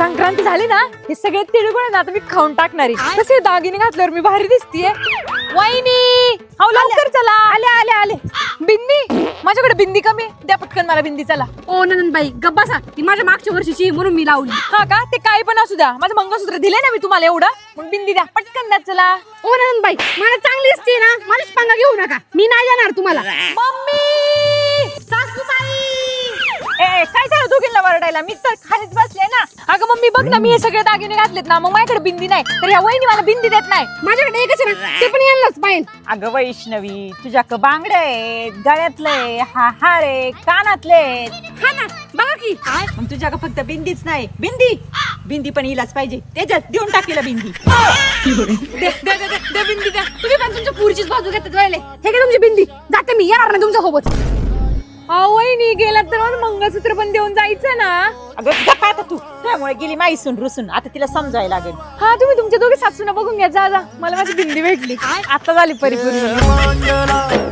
संक्रांती झाली ना हे सगळे तिळगुळ ना आता मी खाऊन टाकणारी. कसे दागिने घातल्यावर मी भारी दिसतीये. वहिनी हो लवकर चला. आले आले आले. बिंदी माझ्याकडे बिंदी कमी द्या पटकन मला बिंदी. चला. ओ नंदनबाई गप्पा ती माझ्या मागच्या वर्षीची म्हणून मी लावली. हा का ते काही पण असू द्या माझं मंगळसूत्र दिले ना मी तुम्हाला एवढं मग बिंदी द्या पटकन द्या. चला. ओ नंदनबाई मला चांगली दिसते ना मला पंगा घेऊ नका मी नाही जाणार तुम्हाला. मम्मी सासूबाई ए काय झालं दोघींना वरडायला मी तर खालीच बसले ना. अगं मम्मी बघ ना मी हे सगळे दागिने घातलेत ना मग माझ्याकडे बिंदी नाही तर ह्या वहिनी मला बिंदी देत नाही. माझ्याकडे एकच आहे ना ते पण यांनाच पाहिजे. अगं वैष्णवी तुझ्या बांगड्या आहेत गळ्यातले हा हार आहे कानातले. हा ना बघा की मग तुझ्याकडे फक्त बिंदीच नाही बिंदी बिंदी पण इलाच पाहिजे त्याच्यात देऊन टाकेला बिंदी. दे बिंदी द्या. तुम्ही पण तुमच्या पुढचीच बाजू घेतात वेळेले. हे काय तुमची बिंदी जाते मी येणार नाही तुमच्या सोबत. वहिनी गेला तर मला मंगळसूत्र पण देऊन जायचं ना. अगं गप्पा आता तू त्यामुळे गेली माईसून रुसून आता तिला समजायला लागेल. हा तुम्ही तुमच्या दोघे सासूना बघून घ्या. जा जा मला माझी बिंदी भेटली आता झाली परिपूर्ण.